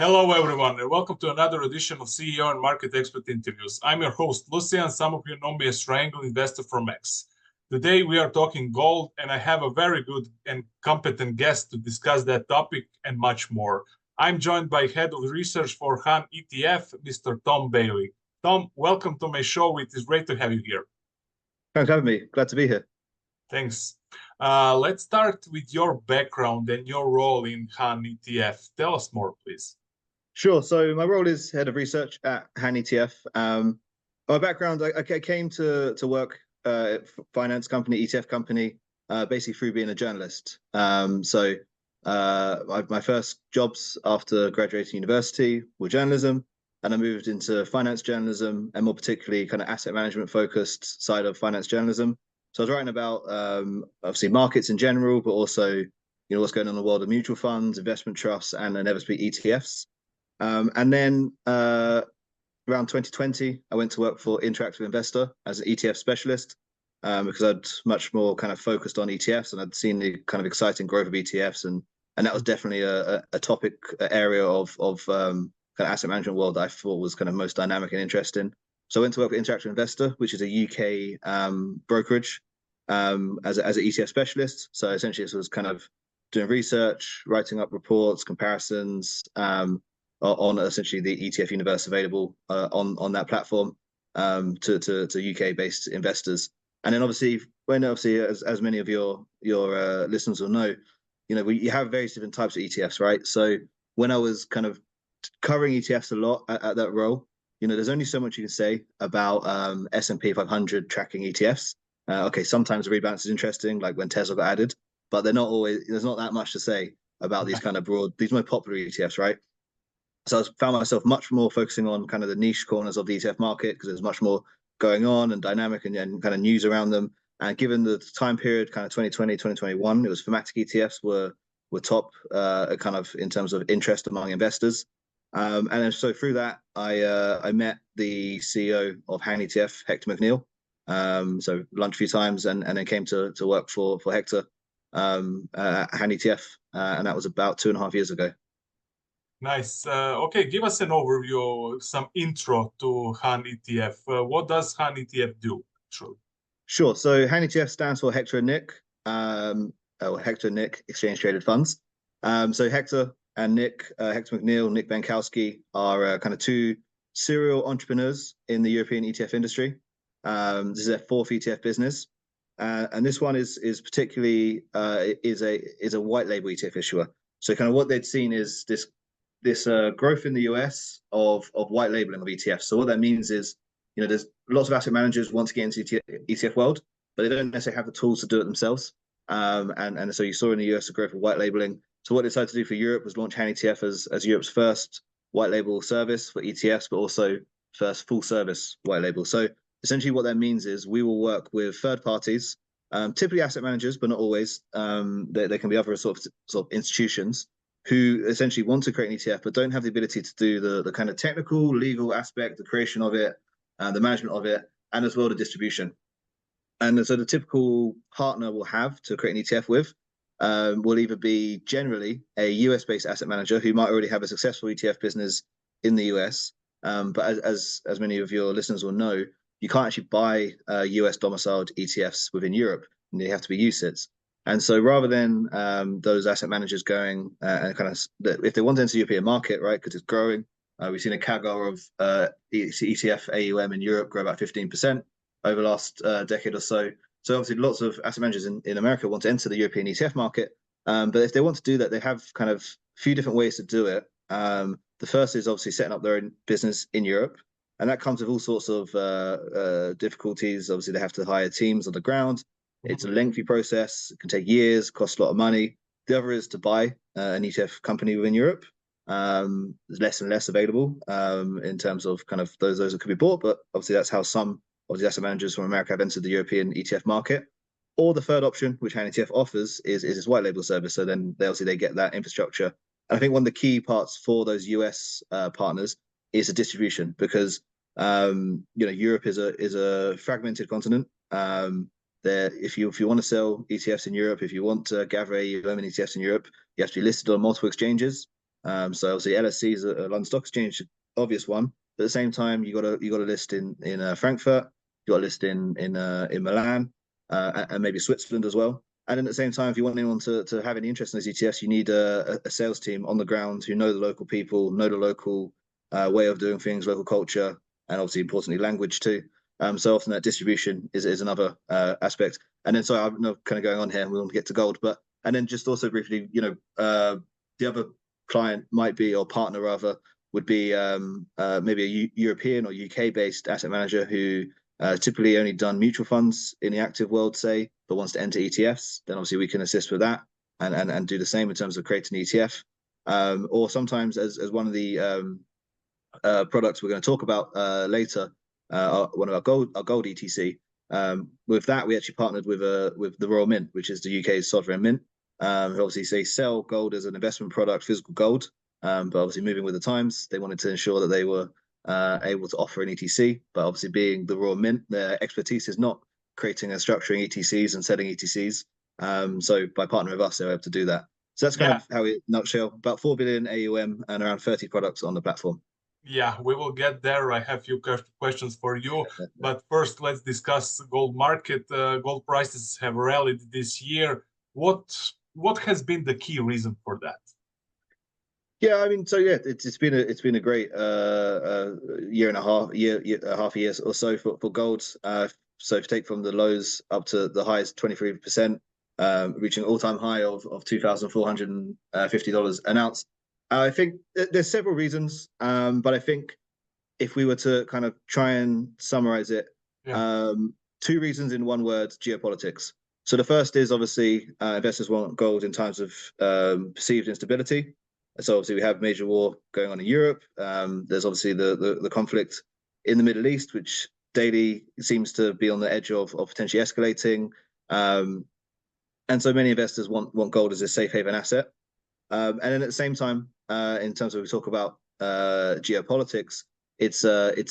Hello, everyone, and welcome to another edition of CEO and Market Expert Interviews. I'm your host, Lucia, and some of you know me as Triangle Investor from X. Today, we are talking gold, and I have a very good and competent guest to discuss that topic and much more. I'm joined by Head of Research for HANetf, Mr. Tom Bailey. Tom, welcome to my show. It is great to have you here. Thanks for having me. Glad to be here. Thanks. Let's start with your background and your role in HANetf. Tell us more, please. Sure. So my role is head of research at HANetf. My background, I came to work at finance company, ETF company, basically through being a journalist. My first jobs after graduating university were journalism, and I moved into finance journalism, and more particularly kind of asset management focused side of finance journalism. So I was writing about obviously markets in general, but also what's going on in the world of mutual funds, investment trusts, and inevitably ETFs. And then around 2020, I went to work for Interactive Investor as an ETF specialist because I'd much more kind of focused on ETFs, and I'd seen the kind of exciting growth of ETFs, and that was definitely a topic area of kind of asset management world that I thought was kind of most dynamic and interesting. So I went to work for Interactive Investor, which is a UK brokerage, as an ETF specialist. So essentially, this was kind of doing research, writing up reports, comparisons. On essentially the ETF universe available on that platform to UK-based investors. And then obviously, as many of your listeners will know, you have various different types of ETFs, right? So when I was kind of covering ETFs a lot at that role, there's only so much you can say about S&P 500 tracking ETFs. Okay, sometimes the rebalance is interesting, like when Tesla got added, but they're not always. There's not that much to say about these kind of these more popular ETFs, right? So I found myself much more focusing on kind of the niche corners of the ETF market because there's much more going on and dynamic and kind of news around them. And given the time period, kind of 2020, 2021, it was thematic ETFs were top kind of in terms of interest among investors. And then so through that, I met the CEO of HANetf, Hector McNeil. So lunch a few times and then came to work for Hector at HANetf. And that was about 2.5 years ago. Nice. Okay, give us an overview, some intro to HANetf. What does HANetf do, actually? Sure. So HANetf stands for Hector and Nick, Hector and Nick Exchange Traded Funds. So Hector and Nick, Hector McNeil, Nick Bankowski are kind of two serial entrepreneurs in the European ETF industry. This is their fourth ETF business, and this one is particularly is a white label ETF issuer. So kind of what they'd seen is this growth in the US of white labeling of ETFs. So what that means is, there's lots of asset managers want to get into ETF world, but they don't necessarily have the tools to do it themselves. And so you saw in the US the growth of white labeling. So what they decided to do for Europe was launch HANetf as Europe's first white label service for ETFs, but also first full service white label. So essentially what that means is we will work with third parties, typically asset managers, but not always. There can be other sort of institutions who essentially want to create an ETF but don't have the ability to do the kind of technical, legal aspect, the creation of it, the management of it, and as well the distribution. And so the typical partner we'll have to create an ETF with will either be generally a US-based asset manager who might already have a successful ETF business in the US. But as many of your listeners will know, you can't actually buy US domiciled ETFs within Europe. And they have to be UCITS. And so rather than those asset managers going and kind of, if they want to enter the European market, right, because it's growing, we've seen a CAGR of ETF AUM in Europe grow about 15% over the last decade or so. So obviously lots of asset managers in America want to enter the European ETF market. But if they want to do that, they have kind of a few different ways to do it. The first is obviously setting up their own business in Europe. And that comes with all sorts of difficulties. Obviously, they have to hire teams on the ground. It's a lengthy process. It can take years, costs a lot of money. The other is to buy an ETF company within Europe. There's less and less available in terms of kind of those that could be bought. But obviously, that's how some of the asset managers from America have entered the European ETF market. Or the third option, which HANetf offers, is this white label service. So then they get that infrastructure. And I think one of the key parts for those US partners is the distribution, because Europe is a fragmented continent. If you want to sell ETFs in Europe, if you want to gather AUM in ETFs in Europe, you have to be listed on multiple exchanges. So obviously LSE is a London Stock Exchange, obvious one. But at the same time, you got to list in Frankfurt, you got to list in Milan, and maybe Switzerland as well. And then at the same time, if you want anyone to have any interest in those ETFs, you need a sales team on the ground who know the local people, know the local way of doing things, local culture, and obviously importantly language too. So often that distribution is another aspect. And then, so I'm not kind of going on here, and we want to get to gold, and then just also briefly, the other client might be, or partner rather, would be maybe a European or UK based asset manager who typically only done mutual funds in the active world, say, but wants to enter ETFs. Then obviously we can assist with that and do the same in terms of creating an ETF. Or sometimes, as one of the products we're going to talk about later, one of our gold ETC. With that, we actually partnered with the Royal Mint, which is the UK's sovereign mint. Obviously, they sell gold as an investment product, physical gold, but obviously moving with the times, they wanted to ensure that they were able to offer an ETC. But obviously, being the Royal Mint, their expertise is not creating and structuring ETCs and selling ETCs. So by partnering with us, they're able to do that. So that's kind of how we, nutshell, about 4 billion AUM and around 30 products on the platform. Yeah, we will get there. I have a few questions for you, but first let's discuss the gold market. Gold prices have rallied this year. What has been the key reason for that? Yeah, I mean, so yeah, it's been a great year and a half, half a year or so for gold. So if you take from the lows up to the highs, 23%, reaching all-time high of $2,450 an ounce. I think there's several reasons, but I think if we were to kind of try and summarize it, two reasons in one word: geopolitics. So the first is obviously investors want gold in times of perceived instability. So obviously we have major war going on in Europe. There's obviously the conflict in the Middle East, which daily seems to be on the edge of potentially escalating. And so many investors want gold as a safe haven asset. And then at the same time, in terms of we talk about geopolitics, it's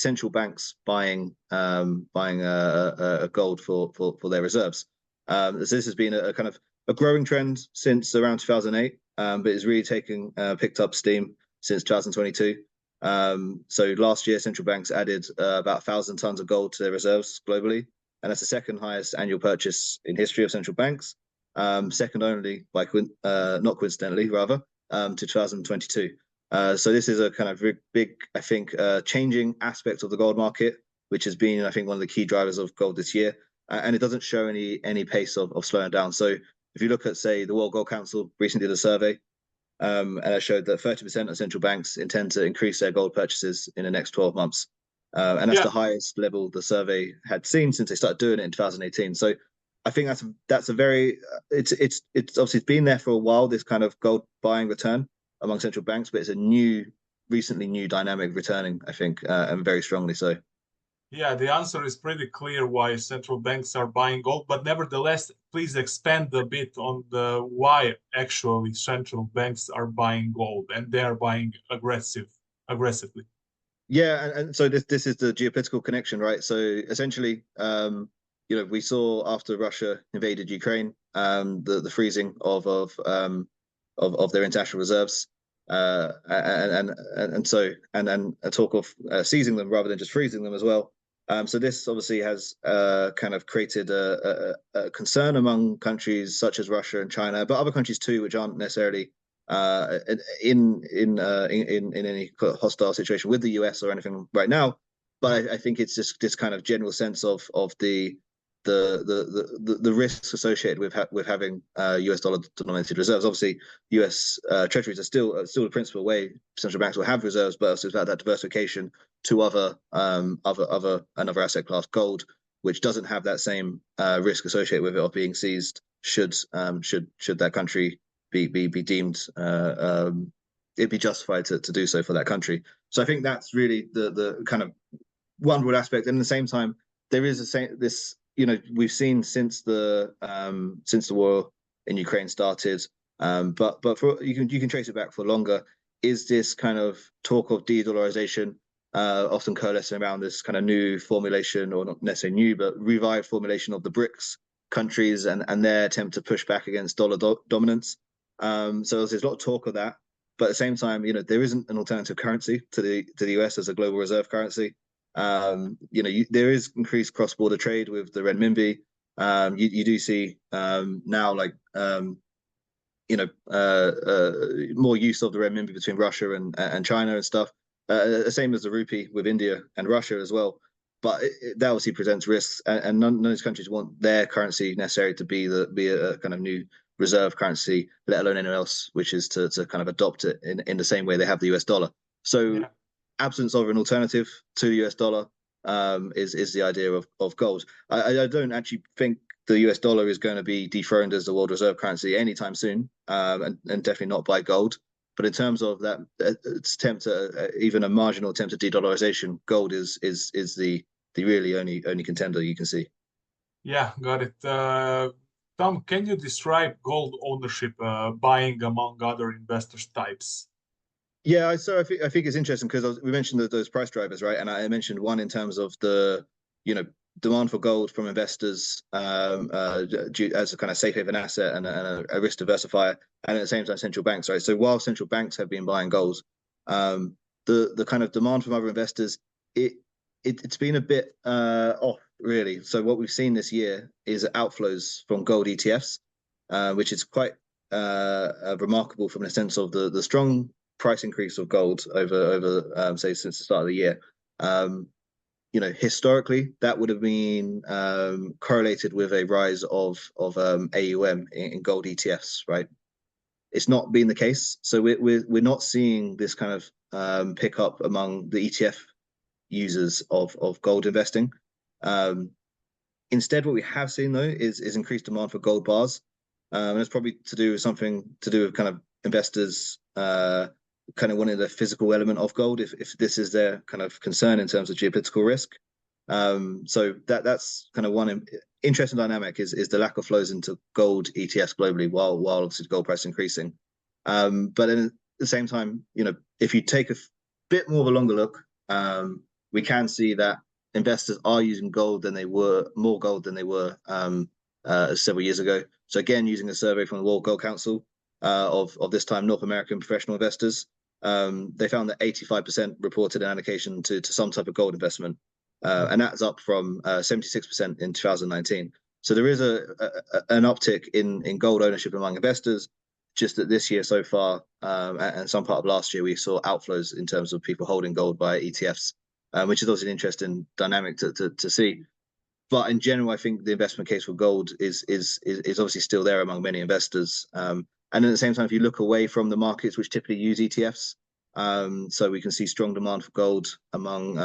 central banks buying gold for their reserves. So this has been a kind of a growing trend since around 2008, but it's really picked up steam since 2022. So last year, central banks added about 1,000 tons of gold to their reserves globally, and that's the second highest annual purchase in history of central banks. Second only by not coincidentally, rather, to 2022. So this is a kind of big, I think, changing aspect of the gold market, which has been, I think, one of the key drivers of gold this year, and it doesn't show any pace of slowing down. So if you look at, say, the World Gold Council recently did a survey, and it showed that 30% of central banks intend to increase their gold purchases in the next 12 months, and that's the highest level the survey had seen since they started doing it in 2018. So I think that's a very it's obviously been there for a while, this kind of gold buying return among central banks, but it's a recently new dynamic returning, I think, and very strongly so. Yeah, the answer is pretty clear why central banks are buying gold, but nevertheless, please expand a bit on the why actually central banks are buying gold, and they are buying aggressively. Yeah, and so this is the geopolitical connection, right? So essentially, we saw after Russia invaded Ukraine, the freezing of their international reserves, and a talk of seizing them rather than just freezing them as well. So this obviously has kind of created a concern among countries such as Russia and China, but other countries too, which aren't necessarily in any hostile situation with the US or anything right now. But I think it's just this kind of general sense of the risks associated with having US dollar denominated reserves. Obviously, US treasuries are still the principal way central banks will have reserves, but also it's about that diversification to another asset class, gold, which doesn't have that same risk associated with it of being seized should that country be deemed it'd be justified to do so for that country. So I think that's really the kind of one broad aspect. And at the same time, there is this. We've seen since the war in Ukraine started, but you can trace it back for longer. Is this kind of talk of de-dollarization often coalescing around this kind of new formulation, or not necessarily new, but revived formulation of the BRICS countries and their attempt to push back against dollar dominance. So there's a lot of talk of that. but at the same time, there isn't an alternative currency to the US as a global reserve currency. There is increased cross-border trade with the renminbi. You do see now more use of the renminbi between Russia and China and stuff. Same as the rupee with India and Russia as well. But that obviously presents risks, and none of those countries want their currency necessarily to be a kind of new reserve currency, let alone anyone else, which is to kind of adopt it in the same way they have the US dollar. So absence of an alternative to the US dollar is the idea of gold. I don't actually think the US dollar is going to be dethroned as the world reserve currency anytime soon, and definitely not by gold. But in terms of that attempt at even a marginal attempt at de-dollarization, gold is the really only contender you can see. Yeah, got it. Tom, can you describe gold ownership, buying among other investors types? Yeah, so I think it's interesting because we mentioned those price drivers, right? And I mentioned one in terms of the demand for gold from investors as a kind of safe haven asset and a risk diversifier, and at the same time central banks, right? So while central banks have been buying gold, the kind of demand from other investors, it's been a bit off, really. So what we've seen this year is outflows from gold ETFs, which is quite remarkable from the sense of the strong price increase of gold over say since the start of the year. Historically that would have been correlated with a rise of AUM in gold ETFs, right? It's not been the case, so we're not seeing this kind of pickup among the ETF users of gold investing. Instead, what we have seen though is increased demand for gold bars, and it's probably something to do with kind of investors kind of wanting the physical element of gold if this is their kind of concern in terms of geopolitical risk. So that's kind of one interesting dynamic is the lack of flows into gold ETFs globally while obviously the gold price increasing. But at the same time, if you take a bit more of a longer look, we can see that investors are using more gold than they were several years ago. So again, using a survey from the World Gold Council of this time North American professional investors, they found that 85% reported an allocation to some type of gold investment, and that's up from 76% in 2019. So there is an uptick in gold ownership among investors. Just that this year so far, and some part of last year, we saw outflows in terms of people holding gold by ETFs, which is also an interesting dynamic to see. But in general, I think the investment case for gold is obviously still there among many investors. And at the same time, if you look away from the markets which typically use ETFs, so we can see strong demand for gold among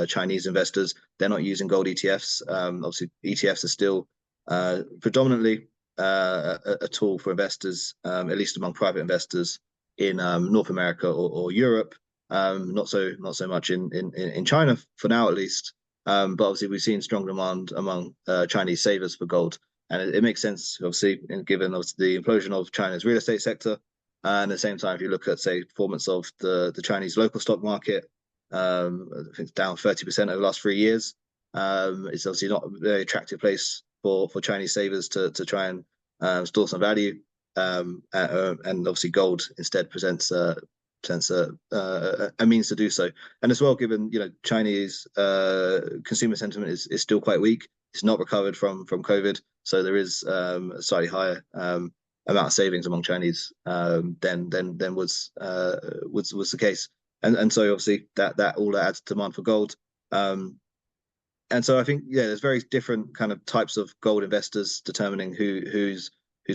Chinese investors. They're not using gold ETFs. Obviously, ETFs are still predominantly a tool for investors, at least among private investors in North America or Europe. Not so much in China for now, at least. But obviously, we've seen strong demand among Chinese savers for gold, and it makes sense, obviously, given the implosion of China's real estate sector. And at the same time, if you look at, say, performance of the Chinese local stock market, I think it's down 30% over the last 3 years. It's obviously not a very attractive place for Chinese savers to try and store some value. And obviously, gold instead presents a means to do so. And as well, given Chinese consumer sentiment is still quite weak. It's not recovered from COVID, so there is a slightly higher amount of savings among Chinese than was the case. And so obviously that all adds demand for gold. And so I think there's very different kind of types of gold investors determining who's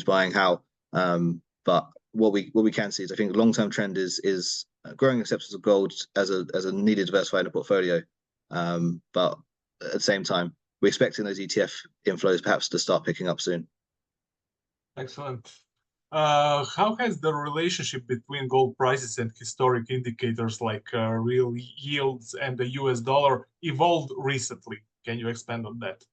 buying how. But what we can see is I think the long-term trend is growing acceptance of gold as a needed diversified in a portfolio. But at the same time, we're expecting those ETF inflows perhaps to start picking up soon. Excellent. How has the relationship between gold prices and historic indicators like real yields and the US dollar evolved recently? Can you expand on that?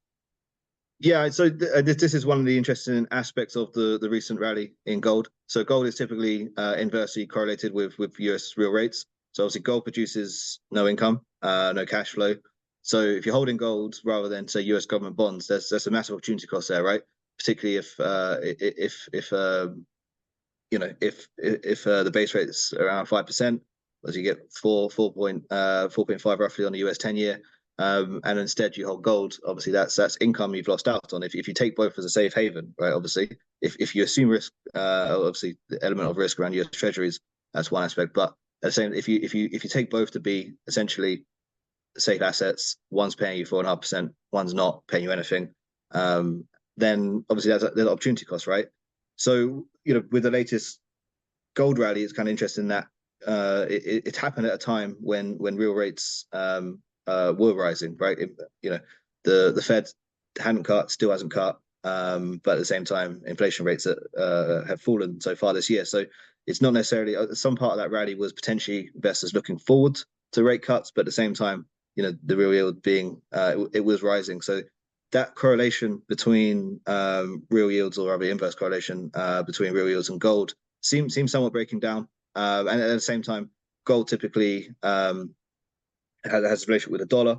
Yeah, so this is one of the interesting aspects of the recent rally in gold. So gold is typically inversely correlated with US real rates. So obviously gold produces no income, no cash flow. So if you're holding gold rather than say US government bonds, there's a massive opportunity cost there, right? Particularly if if the base rate is around 5%, as you get 4.5 roughly on the US 10-year, and instead you hold gold, obviously that's income you've lost out on. If you take both as a safe haven, right? Obviously, if you assume risk, obviously the element of risk around US Treasuries, that's one aspect. But at the same, if you take both to be essentially safe assets, one's paying you 4.5%, one's not paying you anything, then obviously there's an opportunity cost, right? So with the latest gold rally, it's kind of interesting that it happened at a time when real rates were rising, right? The Fed hadn't cut, still hasn't cut, but at the same time, inflation rates have fallen so far this year. So it's not necessarily some part of that rally was potentially investors looking forward to rate cuts, but at the same time, the real yield being it was rising. So that correlation between real yields, or rather inverse correlation between real yields and gold, seems somewhat breaking down. And at the same time, gold typically has a relationship with the dollar.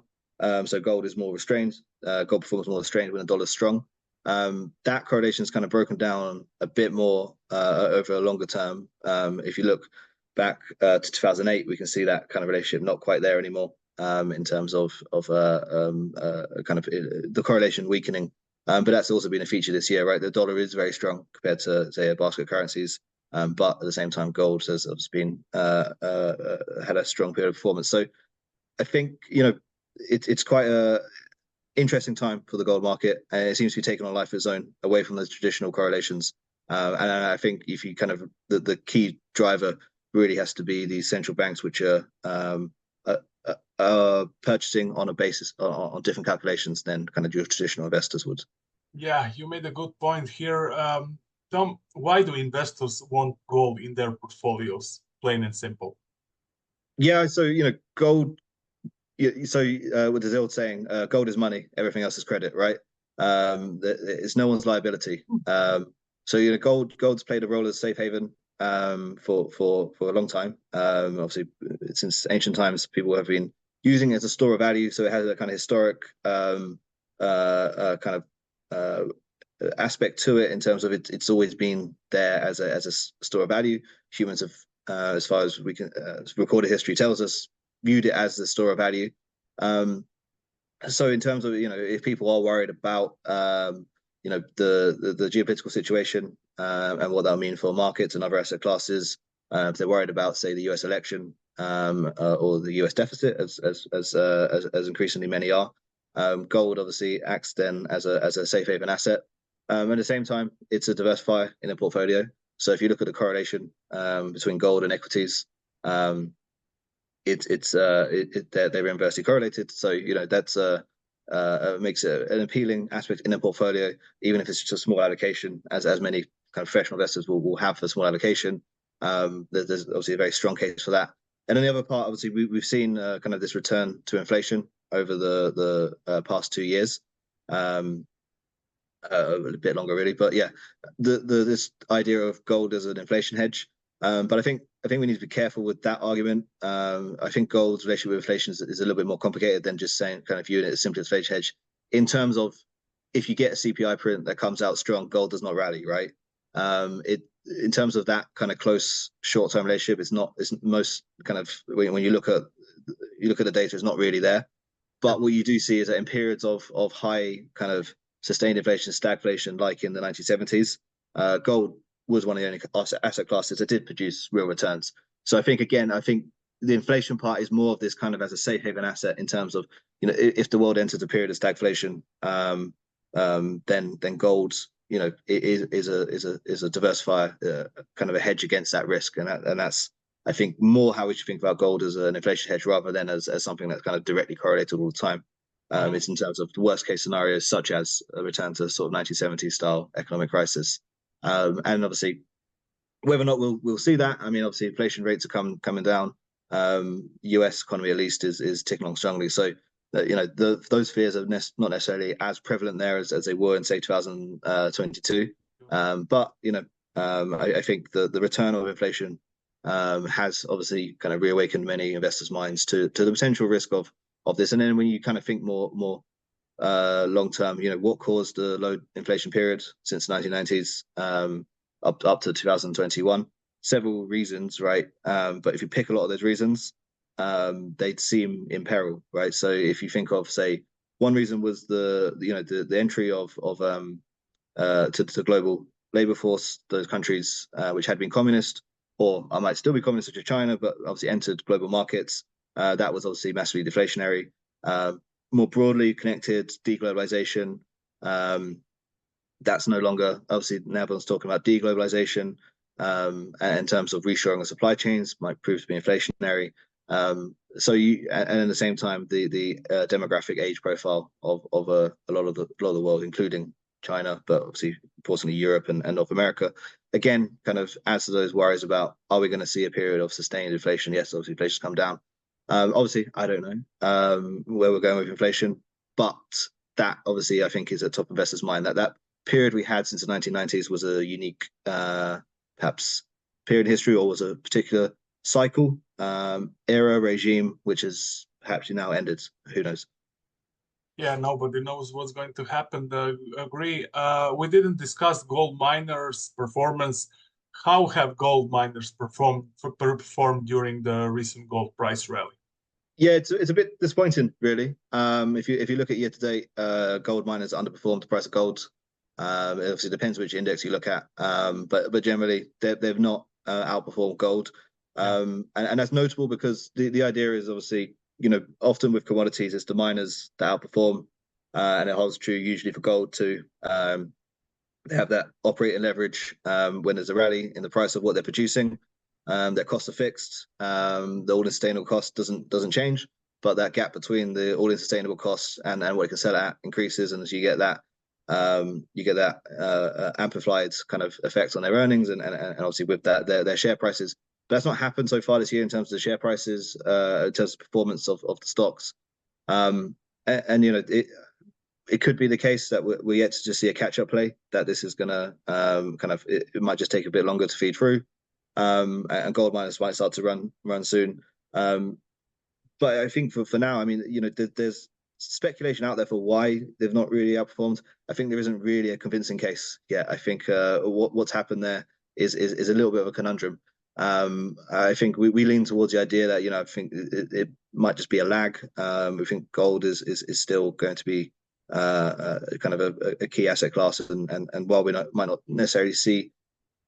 So gold is more restrained. Gold performs more restrained when the dollar is strong. That correlation is kind of broken down a bit more over a longer term. If you look back to 2008, we can see that kind of relationship not quite there anymore in terms of kind of the correlation weakening. But that's also been a feature this year, right? The dollar is very strong compared to, say, a basket of currencies. But at the same time, gold has been had a strong period of performance. So I think it's quite a interesting time for the gold market, and it seems to be taking on life of its own away from those traditional correlations. And I think if you kind of the key driver really has to be these central banks, which are purchasing on a basis on different calculations than kind of your traditional investors would. Yeah, you made a good point here. Tom, why do investors want gold in their portfolios? Plain and simple. Yeah, so gold. So with the old saying, gold is money, everything else is credit, right? It's no one's liability. So gold's played a role as a safe haven for a long time. Obviously, since ancient times, people have been using it as a store of value. So it has a kind of historic kind of aspect to it in terms of it's always been there as a store of value. Humans have, as far as we can, recorded history tells us, viewed it as the store of value. So in terms of if people are worried about the geopolitical situation and what that'll mean for markets and other asset classes, if they're worried about, say, the US election or the US deficit, as increasingly many are, gold obviously acts then as a safe haven asset. At the same time, it's a diversifier in a portfolio. So if you look at the correlation between gold and equities, they're inversely correlated. So that's makes it an appealing aspect in a portfolio, even if it's just a small allocation, as many kind of professional investors will have for small allocation. There's obviously a very strong case for that. And then the other part, obviously, we've seen kind of this return to inflation over the past 2 years. A bit longer, really, but yeah, this idea of gold as an inflation hedge. But I think we need to be careful with that argument. I think gold's relationship with inflation is a little bit more complicated than just saying kind of viewing it as simply as inflation hedge. In terms of if you get a CPI print that comes out strong, gold does not rally, right? In terms of that kind of close short-term relationship, it's most kind of when you look at the data, it's not really there. But what you do see is that in periods of high kind of sustained inflation, stagflation, like in the 1970s, gold was one of the only asset classes that did produce real returns. So I think the inflation part is more of this kind of as a safe haven asset in terms of if the world enters a period of stagflation, then gold is a diversifier, kind of a hedge against that risk, and that's I think more how we should think about gold as an inflation hedge rather than as something that's kind of directly correlated all the time. It's in terms of the worst case scenarios, such as a return to sort of 1970s style economic crisis. And obviously, whether or not we'll see that, I mean, obviously, inflation rates are coming down. US economy, at least, is ticking along strongly. So, those fears are not necessarily as prevalent there as they were in, say, 2022. But, I think the return of inflation has obviously kind of reawakened many investors' minds to the potential risk of this. And then when you kind of think more long term, what caused the low inflation period since the 1990s? up to 2021. Several reasons, right? But if you pick a lot of those reasons, they'd seem in peril, right? So if you think of, say, one reason was the entry of to the global labor force, those countries which had been communist, or I might still be communist, such as China, but obviously entered global markets. That was obviously massively deflationary. More broadly connected, deglobalization. That's no longer, obviously now everyone's talking about deglobalization, and in terms of reshoring of supply chains might prove to be inflationary. So and at the same time, the demographic age profile of a lot of the world, including China, but obviously importantly Europe and North America, again, kind of adds to those worries about, are we going to see a period of sustained inflation? Yes, obviously inflation's come down. Obviously, I don't know where we're going with inflation, but that obviously I think is at top investors' mind, that period we had since the 1990s was a unique, perhaps, period in history, or was a particular cycle, era, regime, which has perhaps now ended. Who knows? Yeah, nobody knows what's going to happen. Agree. We didn't discuss gold miners' performance. How have gold miners performed during the recent gold price rally? Yeah, it's a bit disappointing, really. If you look at year to date, gold miners underperformed the price of gold. It obviously depends which index you look at, but generally they've not outperformed gold, and that's notable because the idea is obviously, often with commodities it's the miners that outperform, and it holds true usually for gold too. They have that operating leverage when there's a rally in the price of what they're producing. Their costs are fixed. The all-in sustainable cost doesn't change, but that gap between the all-in sustainable costs and what it can sell at increases, and as you get that amplified kind of effect on their earnings, and obviously with that their share prices. But that's not happened so far this year in terms of the share prices, in terms of performance of the stocks. It could be the case that we're yet to just see a catch-up play, that this is going to it might just take a bit longer to feed through, and gold miners might start to run soon. But I think for now, I mean, there's speculation out there for why they've not really outperformed. I think there isn't really a convincing case yet. I think what's happened there is a little bit of a conundrum. I think we lean towards the idea that, I think it might just be a lag. We think gold is still going to be kind of a key asset class, and while we might not necessarily see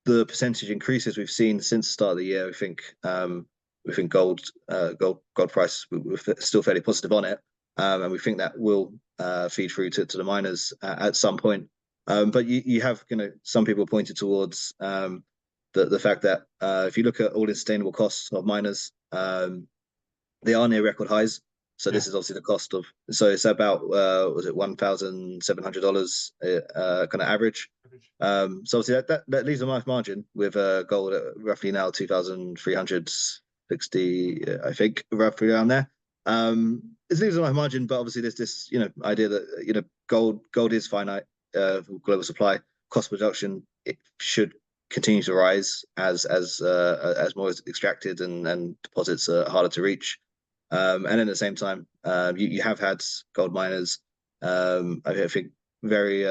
the percentage increases we've seen since the start of the year, we think gold price, we're still fairly positive on it, and we think that will feed through to the miners at some point. But you have some people pointed towards the fact that if you look at all-in sustainable costs of miners, they are near record highs. So this is obviously the cost of. So it's about was it $1,700 kind of average. So obviously that leaves a nice margin with gold at roughly now 2,360, I think, roughly around there. It leaves a nice margin, but obviously there's this idea that gold is finite, global supply, cost production, it should continue to rise as more is extracted and deposits are harder to reach. And at the same time, you have had gold miners, I think, very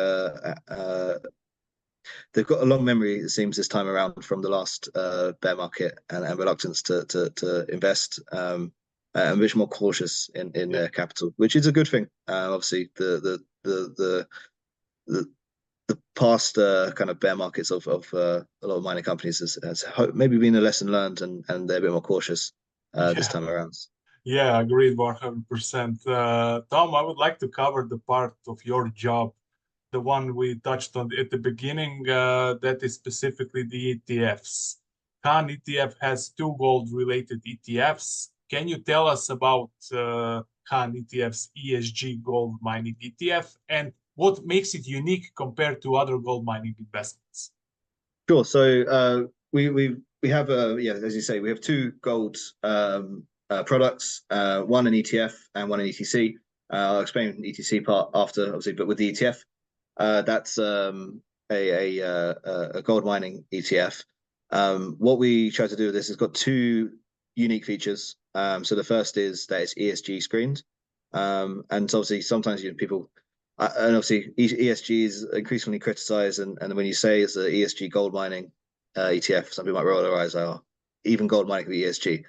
they've got a long memory, it seems, this time around from the last bear market, and reluctance to invest, and much more cautious in their capital, which is a good thing. Obviously, the past kind of bear markets of a lot of mining companies has maybe been a lesson learned, and they're a bit more cautious this time around. Yeah, agreed 100%. Tom, I would like to cover the part of your job, the one we touched on at the beginning, that is specifically the ETFs. HANetf has two gold-related ETFs. Can you tell us about HANetf's ESG gold mining ETF, and what makes it unique compared to other gold mining investments? Sure. So we have as you say, we have two gold products, one an ETF and one an ETC. I'll explain the ETC part after, obviously, but with the ETF, that's a gold mining ETF. What we try to do with this has got two unique features. So the first is that it's ESG screened, and so obviously sometimes people And obviously ESG is increasingly criticized, and when you say it's an ESG gold mining ETF, some people might roll their eyes out. Even gold mining can be ESG.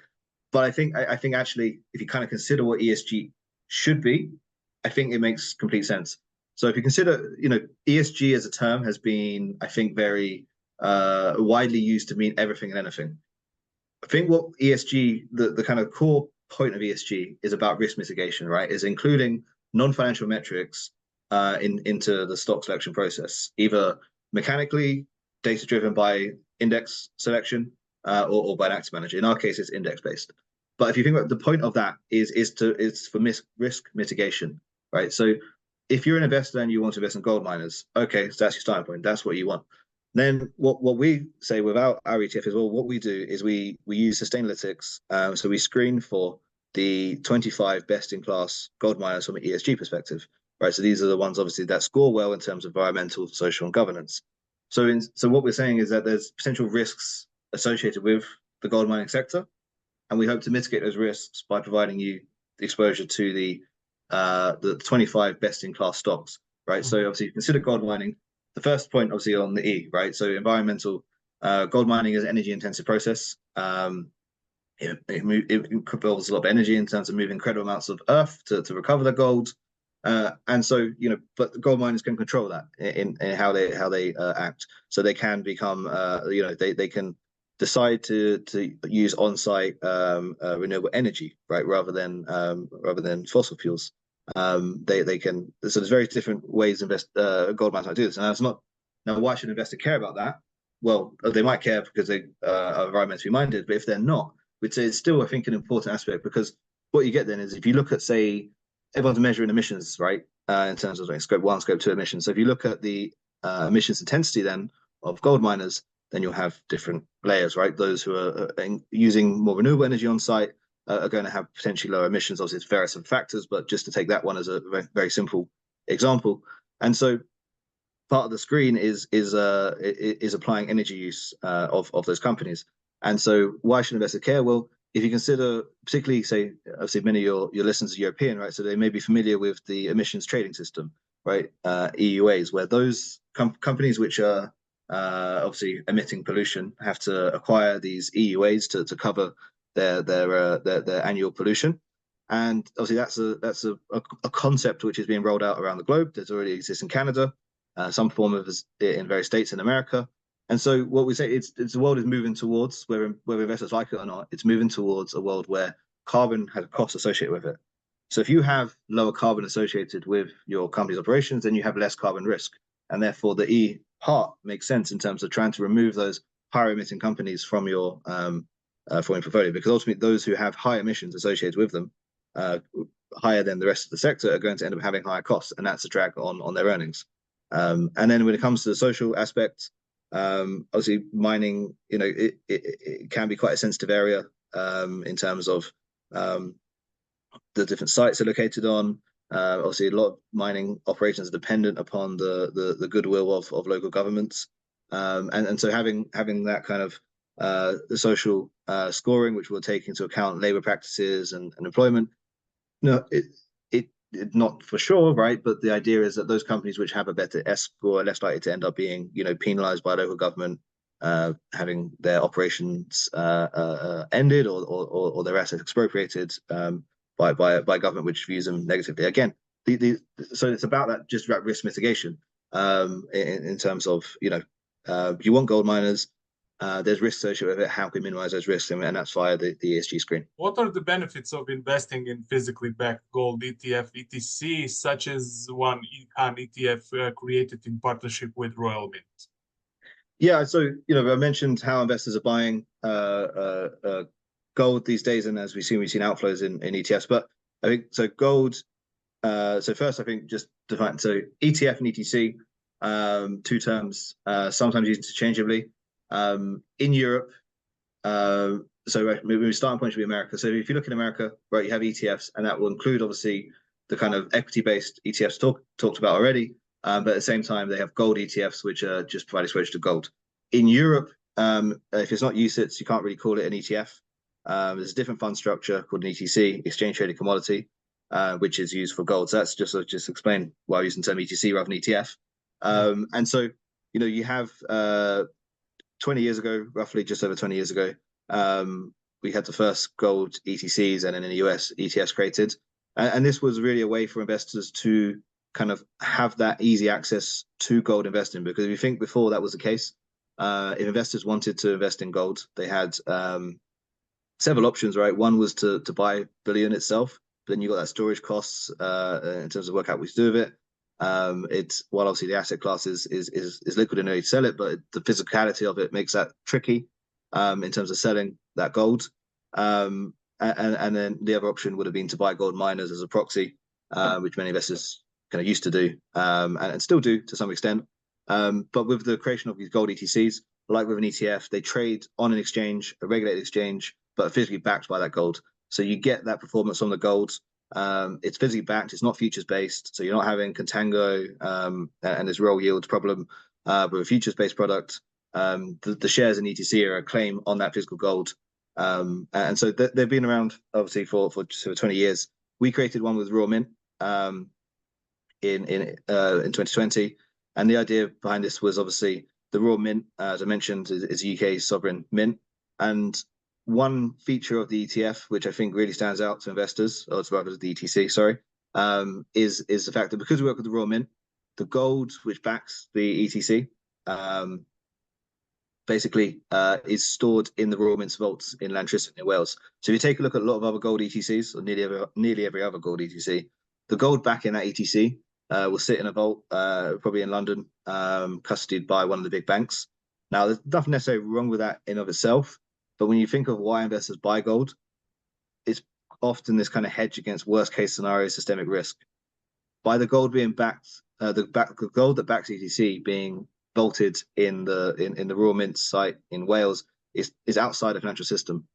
But I think actually, if you kind of consider what ESG should be, I think it makes complete sense. So if you consider, ESG as a term has been, I think, very widely used to mean everything and anything. I think what ESG, the kind of core point of ESG is about risk mitigation, right? Is including non-financial metrics into the stock selection process, either mechanically, data driven by index selection, or by an active manager. In our case, it's index based. But if you think about the point of that is for risk mitigation, right? So if you're an investor and you want to invest in gold miners, okay, so that's your starting point. That's what you want. Then what we say without our ETF as well, what we do is we use Sustainalytics. So we screen for the 25 best in class gold miners from an ESG perspective, right? So these are the ones obviously that score well in terms of environmental, social, and governance. So what we're saying is that there's potential risks associated with the gold mining sector, and we hope to mitigate those risks by providing you the exposure to the 25 best in class stocks, right? So obviously consider gold mining. The first point obviously on the E, right? So environmental, gold mining is an energy intensive process. It involves a lot of energy in terms of moving incredible amounts of earth to recover the gold. And so, but the gold miners can control that in how they act. So they can become, they can decide to use on-site renewable energy, right, rather than fossil fuels. They can. So there's very different ways gold miners might do this, and that's not. Now, why should an investor care about that? Well, they might care because they are environmentally minded, but if they're not, we'd say it's still, I think, an important aspect, because what you get then is if you look at, say, everyone's measuring emissions, right, in terms of like scope 1, scope 2 emissions. So if you look at the emissions intensity then of gold miners, then you'll have different layers, right? Those who are using more renewable energy on site are going to have potentially lower emissions. Obviously, it's various factors, but just to take that one as a very, very simple example. And so part of the screen is applying energy use of those companies. And so why should investors care? Well, if you consider, particularly, say, obviously many of your listeners are European, right? So they may be familiar with the emissions trading system, right? EUAs, where those companies which are obviously emitting pollution have to acquire these EUAs to cover their annual pollution. And obviously that's a concept which is being rolled out around the globe. There's already exists in Canada, some form of it in various states in America. And so what we say it's the world is moving towards, whether investors like it or not, it's moving towards a world where carbon has a cost associated with it. So if you have lower carbon associated with your company's operations, then you have less carbon risk. And therefore the E part makes sense in terms of trying to remove those higher emitting companies from your portfolio, because ultimately those who have high emissions associated with them, higher than the rest of the sector, are going to end up having higher costs, and that's a drag on their earnings. And then when it comes to the social aspect, obviously mining, it can be quite a sensitive area in terms of the different sites are located on. Obviously, a lot of mining operations are dependent upon the goodwill of local governments, and so having that kind of the social scoring, which will take into account labor practices and employment. No, it not for sure, right? But the idea is that those companies which have a better S score are less likely to end up being, penalized by local government, having their operations ended or their assets expropriated by government which views them negatively. Again, so it's about that, just about risk mitigation in terms of, you want gold miners. There's risks associated with it. How can we minimize those risks? And that's via the ESG screen. What are the benefits of investing in physically backed gold ETF, ETC, such as one HANetf created in partnership with Royal Mint? Yeah, so I mentioned how investors are buying gold these days, and as we've seen outflows in ETFs. But I think so gold. So first, I think just define so ETF and ETC, two terms sometimes used interchangeably. In Europe, so maybe starting point should be America. So if you look in America, right, you have ETFs, and that will include obviously the kind of equity-based ETFs talked about already. But at the same time, they have gold ETFs, which are just provide exposure to gold. In Europe, if it's not UCITS, you can't really call it an ETF. There's a different fund structure called an ETC, exchange traded commodity. which is used for gold. So that's just explain why I use the term ETC rather than ETF. And so, you have 20 years ago, roughly just over 20 years ago, we had the first gold ETCs, and then in the US, ETFs created. And this was really a way for investors to kind of have that easy access to gold investing, because if you think before that was the case, if investors wanted to invest in gold, they had several options, right? One was to buy bullion itself, but then you got that storage costs in terms of work out what to do with it. It's, while obviously the asset class is liquid and you sell it, but the physicality of it makes that tricky in terms of selling that gold. And then the other option would have been to buy gold miners as a proxy, which many investors kind of used to do and still do to some extent. But with the creation of these gold ETCs, like with an ETF, they trade on an exchange, a regulated exchange, but are physically backed by that gold. So you get that performance on the gold. It's physically backed. It's not futures based. So you're not having contango and this real yield problem with a futures based product. The shares in ETC are a claim on that physical gold. And so they've been around obviously for 20 years. We created one with Raw Mint in 2020. And the idea behind this was obviously the Raw Mint, as I mentioned, is UK sovereign mint. And one feature of the ETF, which I think really stands out to investors, or it's rather the ETC, sorry, is the fact that because we work with the Raw Mint, the gold which backs the ETC basically is stored in the Raw Mint's vaults in Llantryston in Wales. So if you take a look at a lot of other gold ETCs, or nearly every other gold ETC, the gold back in that ETC will sit in a vault, probably in London, custodied by one of the big banks. Now, there's nothing necessarily wrong with that in of itself, but when you think of why investors buy gold, it's often this kind of hedge against worst case scenario systemic risk. By the gold being backed, the gold that backs ETC being vaulted in the Raw Mint site in Wales is outside the financial system,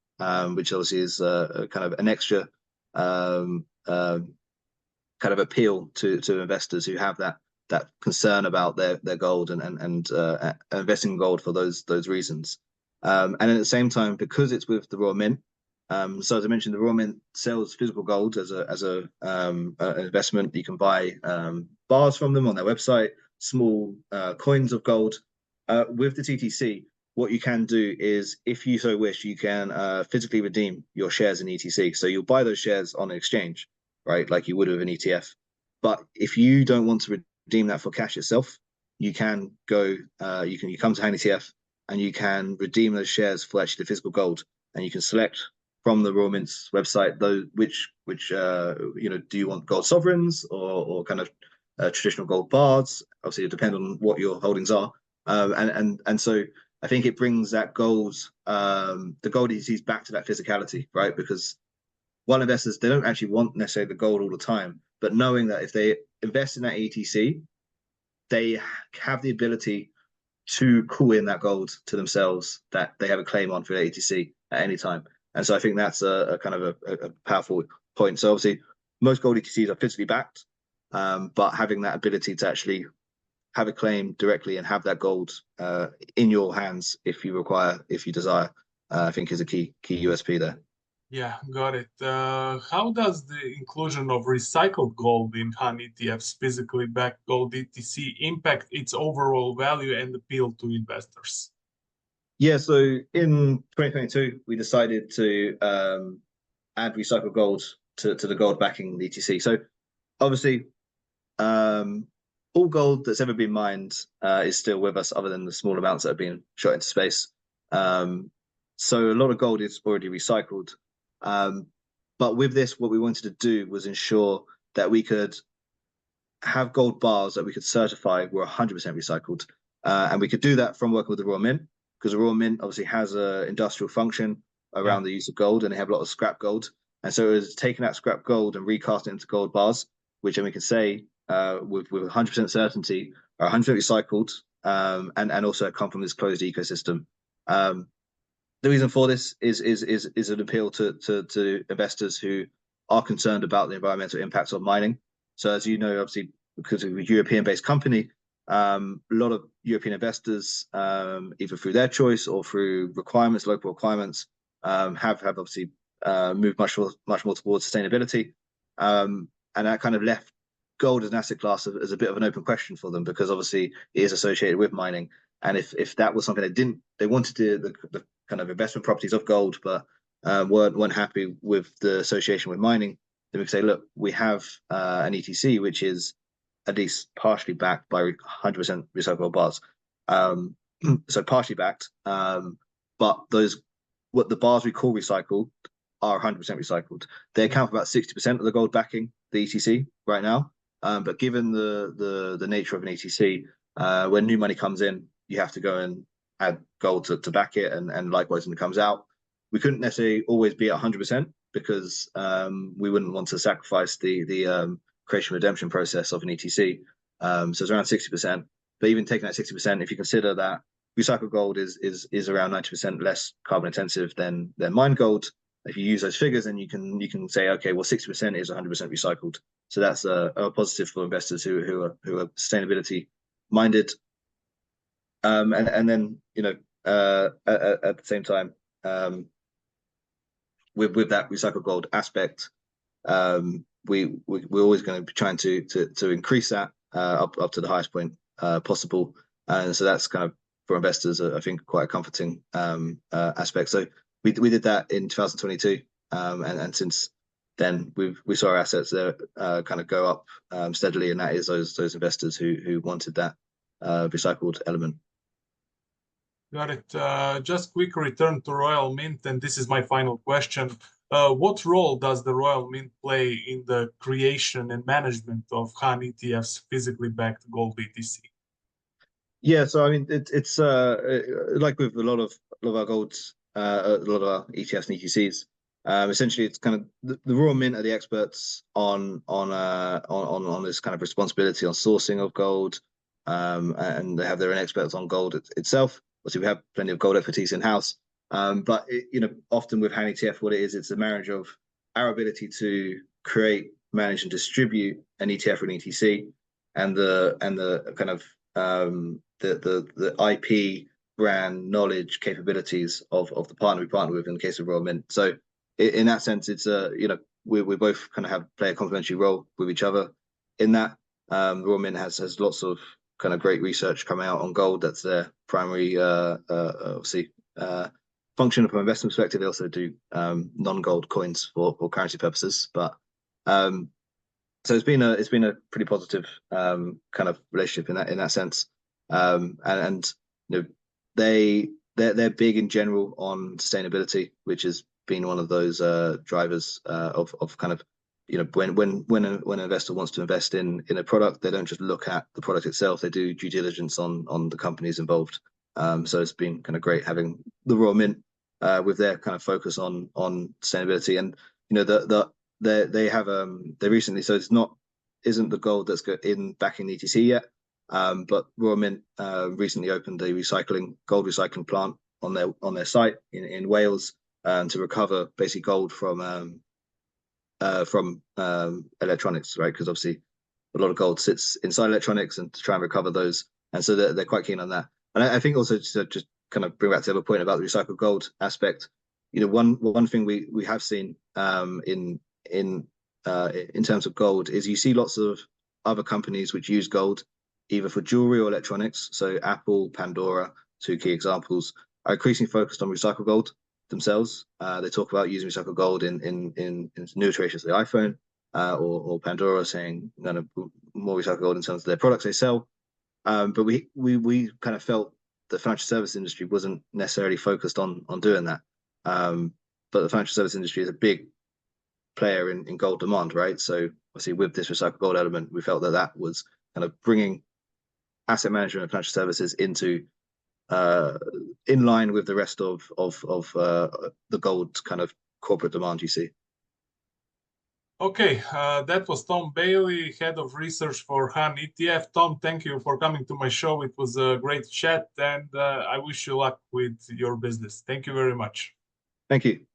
which obviously is a kind of an extra kind of appeal to investors who have that concern about their gold and investing in gold for those reasons. And at the same time, because it's with the Raw Mint, so as I mentioned, the Raw Mint sells physical gold as an investment. You can buy bars from them on their website, small coins of gold. With the TTC, what you can do is, if you so wish, you can physically redeem your shares in ETC. So you'll buy those shares on an exchange, right, like you would with an ETF. But if you don't want to redeem that for cash itself, you can go, you come to HANetf, and you can redeem those shares for actually the physical gold, and you can select from the Raw Mint's website those which do you want gold sovereigns or kind of traditional gold bars? Obviously, it depends on what your holdings are, and so I think it brings that gold, the gold ETCs back to that physicality, right? Because while investors, they don't actually want necessarily the gold all the time, but knowing that if they invest in that ETC, they have the ability to call in that gold to themselves that they have a claim on for the ETC at any time. And so I think that's a kind of a powerful point. So obviously, most gold ETCs are physically backed, but having that ability to actually have a claim directly and have that gold in your hands if you desire, I think is a key USP there. Yeah, got it. How does the inclusion of recycled gold in HANetif's physically backed gold ETC impact its overall value and appeal to investors? Yeah, so in 2022, we decided to add recycled gold to the gold backing the ETC. So obviously, all gold that's ever been mined is still with us, other than the small amounts that have been shot into space. So a lot of gold is already recycled. But with this, what we wanted to do was ensure that we could have gold bars that we could certify were 100% recycled. And we could do that from working with the Raw Mint, because the Raw Mint obviously has an industrial function around the use of gold, and they have a lot of scrap gold. And so it was taking that scrap gold and recasting it into gold bars, which then we can say with 100% certainty are 100% recycled, and also come from this closed ecosystem. The reason for this is an appeal to investors who are concerned about the environmental impacts of mining. So as you know, obviously, because of a European-based company, a lot of European investors, either through their choice or through requirements, local requirements, have obviously moved much more towards sustainability. And that kind of left gold as an asset class as a bit of an open question for them, because obviously it is associated with mining. And if that was something they wanted to the kind of investment properties of gold, but weren't happy with the association with mining, then we could say, look, we have an ETC which is at least partially backed by 100% recyclable bars. So partially backed, but what the bars we call recycled are 100% recycled. They account for about 60% of the gold backing the ETC right now. But given the nature of an ETC, when new money comes in, you have to go and add gold to back it, and likewise when it comes out. We couldn't necessarily always be at 100% because we wouldn't want to sacrifice the creation redemption process of an ETC. So it's around 60%. But even taking that 60%, if you consider that recycled gold is around 90% less carbon intensive than mined gold, if you use those figures, then you can say, okay, well, 60% is 100% recycled. So that's a positive for investors who are sustainability minded. And then at the same time, with that recycled gold aspect, we're always going to be trying to increase that up to the highest point possible. And so that's kind of, for investors, I think, quite a comforting aspect. So we did that in 2022, and since then we saw our assets there kind of go up steadily, and that is those investors who wanted that recycled element. Got it. Just quick return to Royal Mint, and this is my final question. What role does the Royal Mint play in the creation and management of HANetif's physically backed gold ETC? Yeah, so I mean, it's like with a lot of our golds, a lot of our ETFs and ETCs. Essentially, it's kind of the Royal Mint are the experts on this kind of responsibility on sourcing of gold, and they have their own experts on gold itself. Obviously, we have plenty of gold expertise in house, but often with HANetf, what it is, it's a marriage of our ability to create, manage, and distribute an ETF or an ETC, and the kind of the IP brand knowledge capabilities of the partner we partner with in the case of Royal Mint. So in that sense, it's we both kind of play a complementary role with each other in that. Royal Mint has lots of kind of great research coming out on gold. That's their primary obviously function from an investment perspective. They also do non-gold coins for currency purposes, but so it's been a pretty positive kind of relationship in that sense. And they're big in general on sustainability, which has been one of those drivers of kind of when an investor wants to invest in a product, they don't just look at the product itself, they do due diligence on the companies involved. So it's been kind of great having the Royal Mint with their kind of focus on sustainability. And they recently, so isn't the gold that's in backing the ETC yet, but Royal Mint recently opened a gold recycling plant on their site in Wales to recover basically gold from electronics, right? Because obviously a lot of gold sits inside electronics, and to try and recover those, and so they're quite keen on that. And I think also to just kind of bring back to the other point about the recycled gold aspect, one thing we have seen in terms of gold is you see lots of other companies which use gold either for jewelry or electronics. So Apple, Pandora, two key examples, are increasingly focused on recycled gold themselves. They talk about using recycled gold in new iterations of the iPhone, or Pandora saying more recycled gold in terms of their products they sell. But we kind of felt the financial service industry wasn't necessarily focused on doing that. But the financial service industry is a big player in gold demand, right? So obviously with this recycled gold element, we felt that was kind of bringing asset management and financial services into in line with the rest of the gold kind of corporate demand you see. Okay, that was Tom Bailey, head of research for HANetf. Tom, thank you for coming to my show. It was a great chat, and I wish you luck with your business. Thank you very much. Thank you.